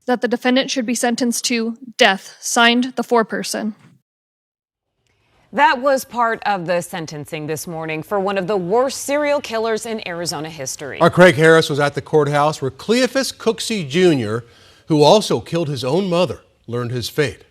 that the defendant should be sentenced to death. Signed, the foreperson. That was part of the sentencing this morning for one of the worst serial killers in Arizona history. Our Craig Harris was at the courthouse where Cleophas Cooksey Jr., who also killed his own mother, learned his fate.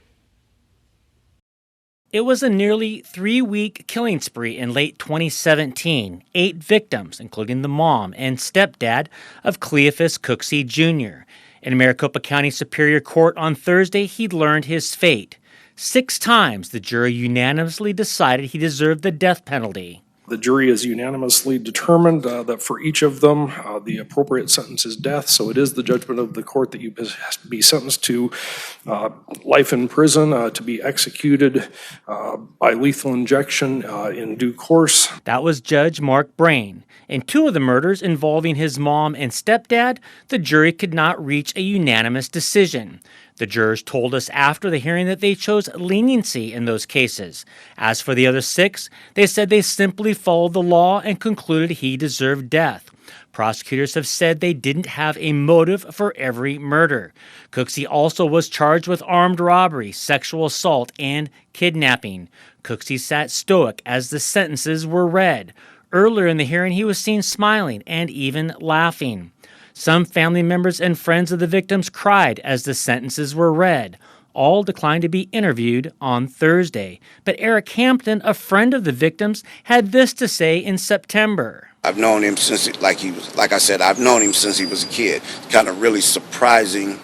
It was a nearly 3-week killing spree in late 2017. 8 victims, including the mom and stepdad of Cleophas Cooksey Jr. In Maricopa County Superior Court on Thursday, he'd learned his fate. 6 times, the jury unanimously decided he deserved the death penalty. The jury has unanimously determined that for each of them, the appropriate sentence is death. So it is the judgment of the court that you be sentenced to life in prison, to be executed by lethal injection in due course. That was Judge Mark Brain. In 2 of the murders involving his mom and stepdad, the jury could not reach a unanimous decision. The jurors told us after the hearing that they chose leniency in those cases. As for the other 6, they said they simply followed the law and concluded he deserved death. Prosecutors have said they didn't have a motive for every murder. Cooksey also was charged with armed robbery, sexual assault, and kidnapping. Cooksey sat stoic as the sentences were read. Earlier in the hearing, he was seen smiling and even laughing. Some family members and friends of the victims cried as the sentences were read. All declined to be interviewed on Thursday. But Eric Hampton, a friend of the victims, had this to say in September. I've known him since, I've known him since he was a kid. Kind of really surprising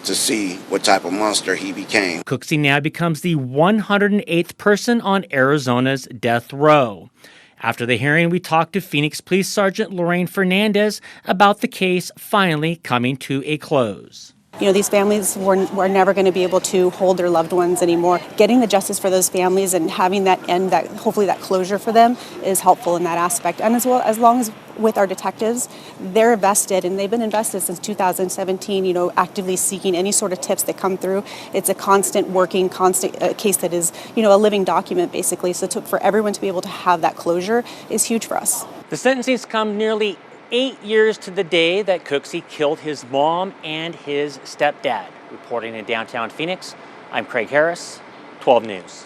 to see what type of monster he became. Cooksey now becomes the 108th person on Arizona's death row. After the hearing, we talked to Phoenix Police Sergeant Lorraine Fernandez about the case finally coming to a close. You know, these families were never going to be able to hold their loved ones anymore. Getting the justice for those families and having that end, that hopefully that closure for them is helpful in that aspect. And as long as with our detectives, they're invested, and they've been invested since 2017, you know, actively seeking any sort of tips that come through. It's a constant case that is, you know, a living document, basically. So for everyone to be able to have that closure is huge for us. The sentencing's come nearly 8 years to the day that Cooksey killed his mom and his stepdad. Reporting in downtown Phoenix, I'm Craig Harris, 12 News.